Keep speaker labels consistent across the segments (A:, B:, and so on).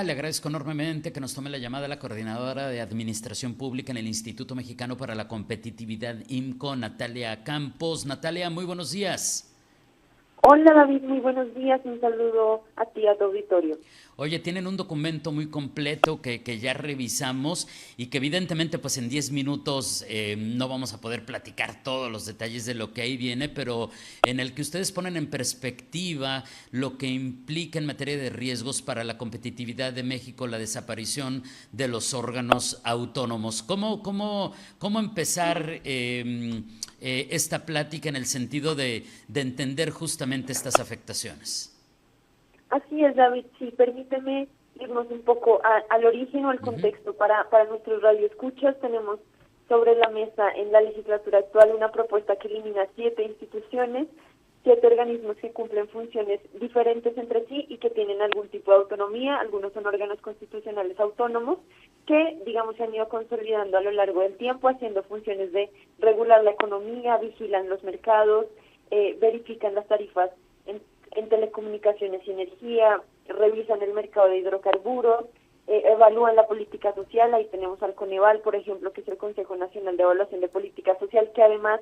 A: Le agradezco enormemente que nos tome la llamada la coordinadora de Administración Pública en el Instituto Mexicano para la Competitividad IMCO, Natalia Campos. Natalia, muy buenos días.
B: Hola David, muy buenos días, un saludo a ti, a tu auditorio.
A: Oye, tienen un documento muy completo que ya revisamos y que evidentemente pues en 10 minutos no vamos a poder platicar todos los detalles de lo que ahí viene, pero en el que ustedes ponen en perspectiva lo que implica en materia de riesgos para la competitividad de México la desaparición de los órganos autónomos. ¿Cómo empezar esta plática en el sentido de entender justamente estas afectaciones?
B: Así es, David, sí, permíteme irnos un poco al origen o al
A: Ujú.
B: contexto para nuestros radioescuchas. Tenemos sobre la mesa en la legislatura actual una propuesta que elimina 7 instituciones, 7 organismos que cumplen funciones diferentes entre sí y que tienen algún tipo de autonomía. Algunos son órganos constitucionales autónomos que, digamos, se han ido consolidando a lo largo del tiempo, haciendo funciones de regular la economía, vigilan los mercados, verifican las tarifas en telecomunicaciones y energía, revisan el mercado de hidrocarburos, evalúan la política social. Ahí tenemos al Coneval, por ejemplo, que es el Consejo Nacional de Evaluación de Política Social, que además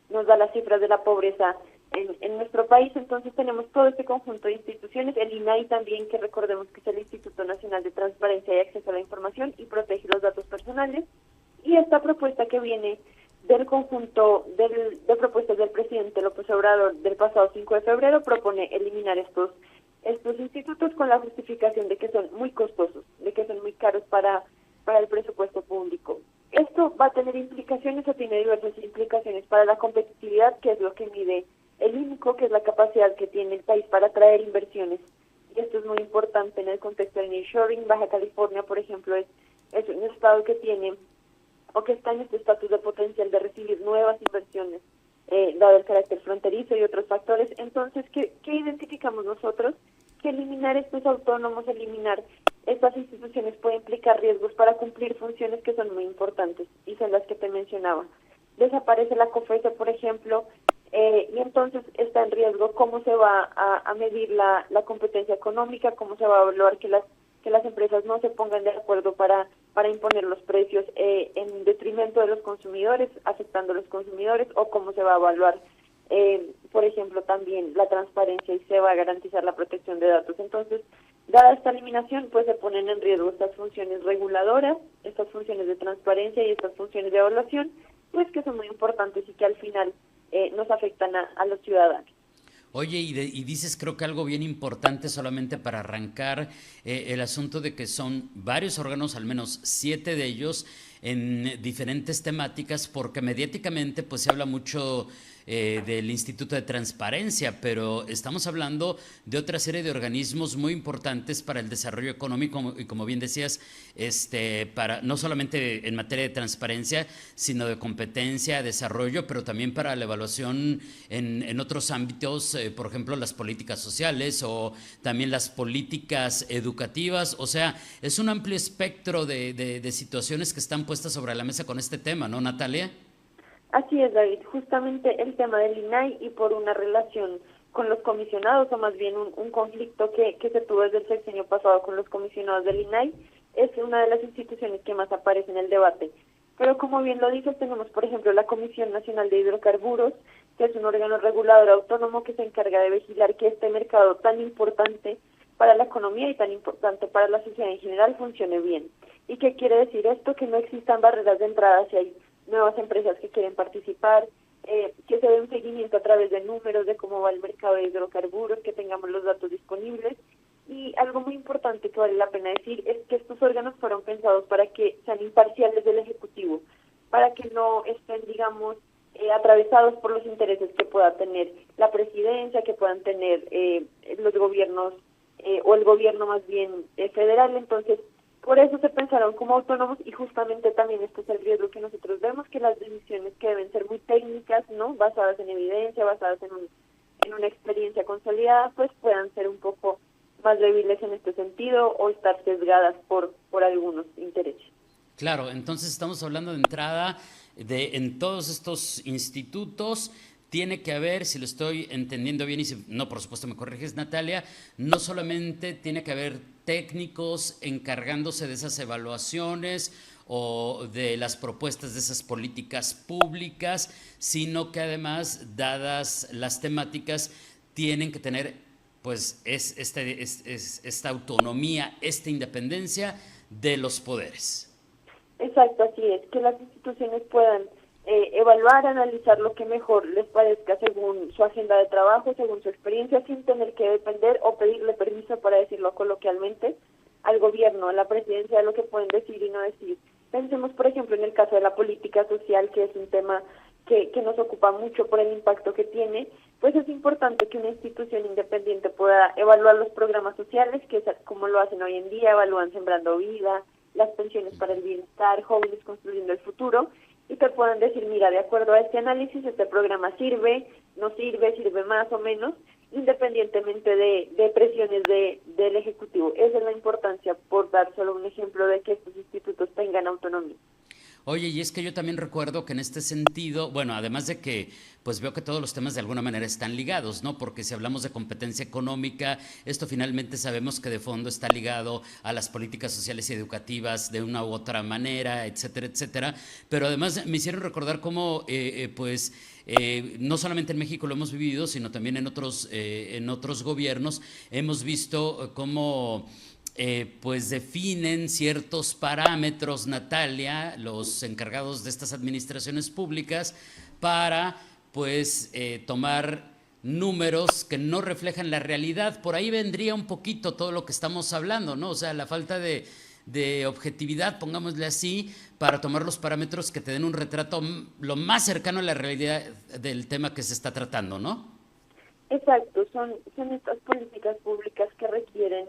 B: nos da las cifras de la pobreza en nuestro país. Entonces tenemos todo este conjunto de instituciones, el INAI también, que recordemos que es el Instituto Nacional de Transparencia y Acceso a la Información y protege los datos personales, y esta propuesta que viene del conjunto de propuestas del presidente López Obrador del pasado 5 de febrero propone eliminar estos institutos con la justificación de que son muy costosos, de que son muy caros para el presupuesto público. Esto va a tener implicaciones o tiene diversas implicaciones para la competitividad, que es lo que mide el INCO, que es la capacidad que tiene el país para atraer inversiones. Y esto es muy importante en el contexto del nearshoring. Baja California, por ejemplo, es un estado que tiene o que está en este estatus de potencial de recibir nuevas inversiones, dado el carácter fronterizo y otros factores. Entonces, ¿qué identificamos nosotros? Que eliminar estos autónomos, eliminar estas instituciones puede implicar riesgos para cumplir funciones que son muy importantes y son las que te mencionaba. Desaparece la COFESE, por ejemplo, y entonces está en riesgo cómo se va a medir la competencia económica, cómo se va a evaluar que las empresas no se pongan de acuerdo para imponer los precios en detrimento de los consumidores, afectando a los consumidores, o cómo se va a evaluar, por ejemplo, también la transparencia y se va a garantizar la protección de datos. Entonces, dada esta eliminación, pues se ponen en riesgo estas funciones reguladoras, estas funciones de transparencia y estas funciones de evaluación, pues que son muy importantes y que al final nos afectan a los ciudadanos.
A: Oye, y dices creo que algo bien importante solamente para arrancar, el asunto de que son varios órganos, al menos 7 de ellos, en diferentes temáticas, porque mediáticamente pues se habla mucho del Instituto de Transparencia, pero estamos hablando de otra serie de organismos muy importantes para el desarrollo económico y como bien decías, para no solamente en materia de transparencia, sino de competencia, desarrollo, pero también para la evaluación en otros ámbitos, por ejemplo, las políticas sociales o también las políticas educativas. O sea, es un amplio espectro de situaciones que están puestas sobre la mesa con este tema, ¿no, Natalia?
B: Así es, David. Justamente el tema del INAI y por una relación con los comisionados, o más bien un conflicto que se tuvo desde el sexenio pasado con los comisionados del INAI, es una de las instituciones que más aparece en el debate. Pero como bien lo dices, tenemos, por ejemplo, la Comisión Nacional de Hidrocarburos, que es un órgano regulador autónomo que se encarga de vigilar que este mercado tan importante para la economía y tan importante para la sociedad en general funcione bien. ¿Y qué quiere decir esto? Que no existan barreras de entrada si hay nuevas empresas que quieren participar, que se dé un seguimiento a través de números de cómo va el mercado de hidrocarburos, que tengamos los datos disponibles. Y algo muy importante que vale la pena decir es que estos órganos fueron pensados para que sean imparciales del Ejecutivo, para que no estén, digamos, atravesados por los intereses que pueda tener la presidencia, que puedan tener los gobiernos, o el gobierno más bien federal. Entonces, por eso se pensaron como autónomos, y justamente también este es el riesgo que nosotros vemos, que las decisiones que deben ser muy técnicas, ¿no?, basadas en evidencia, basadas en una experiencia consolidada, pues puedan ser un poco más débiles en este sentido o estar sesgadas por algunos intereses.
A: Claro, entonces estamos hablando de entrada de en todos estos institutos tiene que haber, si lo estoy entendiendo bien y si no, por supuesto me corriges Natalia, no solamente tiene que haber técnicos encargándose de esas evaluaciones o de las propuestas de esas políticas públicas, sino que además, dadas las temáticas, tienen que tener pues esta autonomía, esta independencia de los poderes.
B: Exacto, así es, que las instituciones puedan evaluar, analizar lo que mejor les parezca según su agenda de trabajo, según su experiencia, sin tener que depender o pedirle permiso, para decirlo coloquialmente, al gobierno, a la presidencia, de lo que pueden decir y no decir. Pensemos, por ejemplo, en el caso de la política social, que es un tema que nos ocupa mucho por el impacto que tiene. Pues es importante que una institución independiente pueda evaluar los programas sociales, que es como lo hacen hoy en día, evalúan Sembrando Vida, las pensiones para el bienestar, Jóvenes Construyendo el Futuro, y te puedan decir, mira, de acuerdo a este análisis, este programa sirve, no sirve, sirve más o menos, independientemente de presiones del Ejecutivo. Esa es la importancia, por dar solo un ejemplo, de que estos institutos tengan autonomía.
A: Oye, y es que yo también recuerdo que en este sentido, bueno, además de que pues veo que todos los temas de alguna manera están ligados, ¿no? Porque si hablamos de competencia económica, esto finalmente sabemos que de fondo está ligado a las políticas sociales y educativas de una u otra manera, etcétera, etcétera. Pero además me hicieron recordar cómo, no solamente en México lo hemos vivido, sino también en otros gobiernos hemos visto cómo pues definen ciertos parámetros, Natalia, los encargados de estas administraciones públicas, para pues tomar números que no reflejan la realidad. Por ahí vendría un poquito todo lo que estamos hablando, ¿no? O sea, la falta de objetividad, pongámosle así, para tomar los parámetros que te den un retrato lo más cercano a la realidad del tema que se está tratando, ¿no?
B: Exacto, son estas políticas públicas que requieren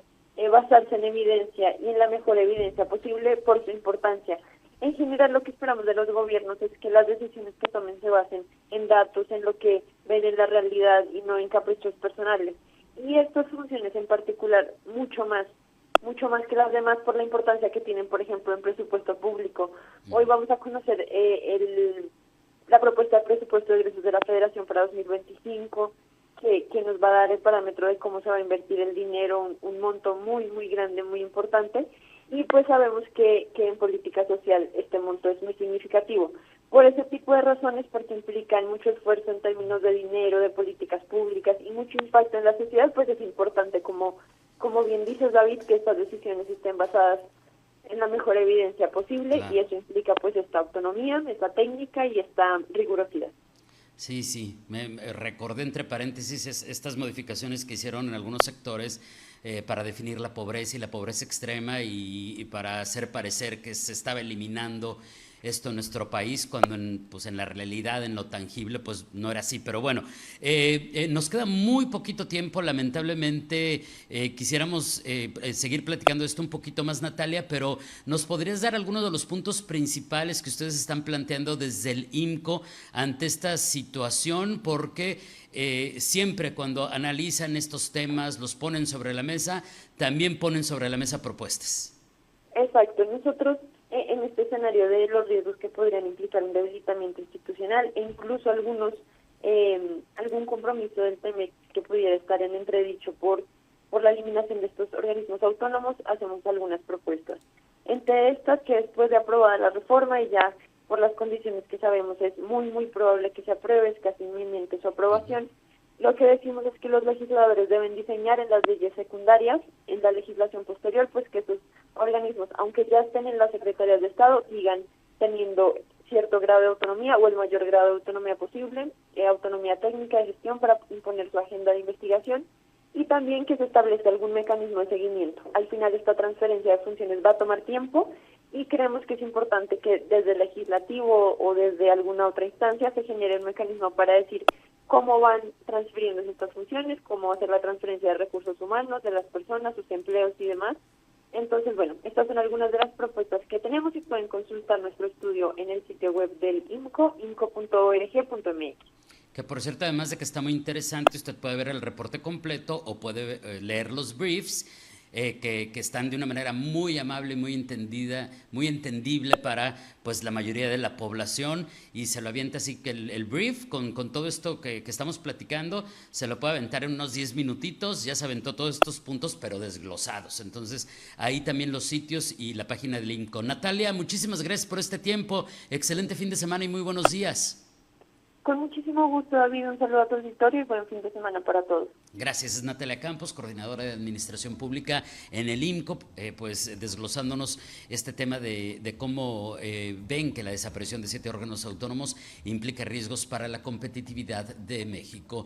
B: basarse en evidencia y en la mejor evidencia posible por su importancia. En general, lo que esperamos de los gobiernos es que las decisiones que tomen se basen en datos, en lo que ven en la realidad y no en caprichos personales. Y estas funciones en particular, mucho más que las demás, por la importancia que tienen, por ejemplo, en presupuesto público. Hoy vamos a conocer la propuesta de presupuesto de egresos de la Federación para 2025, que nos va a dar el parámetro de cómo se va a invertir el dinero, un monto muy, muy grande, muy importante, y pues sabemos que en política social este monto es muy significativo. Por ese tipo de razones, porque implican mucho esfuerzo en términos de dinero, de políticas públicas y mucho impacto en la sociedad, pues es importante, como bien dices, David, que estas decisiones estén basadas en la mejor evidencia posible. Claro. Y eso implica pues esta autonomía, esta técnica y esta rigurosidad.
A: Sí, me recordé entre paréntesis estas modificaciones que hicieron en algunos sectores para definir la pobreza y la pobreza extrema y para hacer parecer que se estaba eliminando esto en nuestro país, cuando en la realidad, en lo tangible, pues no era así. Pero bueno, nos queda muy poquito tiempo, lamentablemente. Quisiéramos seguir platicando esto un poquito más, Natalia, pero ¿nos podrías dar algunos de los puntos principales que ustedes están planteando desde el IMCO ante esta situación? Porque siempre cuando analizan estos temas, los ponen sobre la mesa, también ponen sobre la mesa propuestas.
B: Exacto, nosotros en este escenario de los riesgos que podrían implicar un debilitamiento institucional e incluso algún compromiso del TEMEC que pudiera estar en entredicho por la eliminación de estos organismos autónomos, hacemos algunas propuestas. Entre estas, que después de aprobada la reforma y ya por las condiciones que sabemos es muy, muy probable que se apruebe, es casi inminente su aprobación, lo que decimos es que los legisladores deben diseñar en las leyes secundarias, en la legislación posterior, pues que estos organismos, aunque ya estén en las secretarías de Estado, sigan teniendo cierto grado de autonomía o el mayor grado de autonomía posible, autonomía técnica de gestión para imponer su agenda de investigación, y también que se establezca algún mecanismo de seguimiento. Al final esta transferencia de funciones va a tomar tiempo y creemos que es importante que desde el legislativo o desde alguna otra instancia se genere un mecanismo para decir cómo van transfiriéndose estas funciones, cómo hacer la transferencia de recursos humanos, de las personas, sus empleos y demás. Entonces, bueno, estas son algunas de las propuestas que tenemos y pueden consultar nuestro estudio en el sitio web del IMCO, imco.org.mx.
A: Que por cierto, además de que está muy interesante, usted puede ver el reporte completo o puede leer los briefs que están de una manera muy amable, muy entendida, muy entendible para pues la mayoría de la población, y se lo avienta así que el brief con todo esto que estamos platicando, se lo puede aventar en unos 10 minutitos, ya se aventó todos estos puntos, pero desglosados. Entonces, ahí también los sitios y la página de Lincoln. Natalia, muchísimas gracias por este tiempo, excelente fin de semana y muy buenos días.
B: Con muchísimo gusto, David. Un saludo a tu auditorio y buen fin de semana para todos.
A: Gracias, es Natalia Campos, coordinadora de Administración Pública en el IMCO, pues desglosándonos este tema de cómo ven que la desaparición de 7 órganos autónomos implica riesgos para la competitividad de México.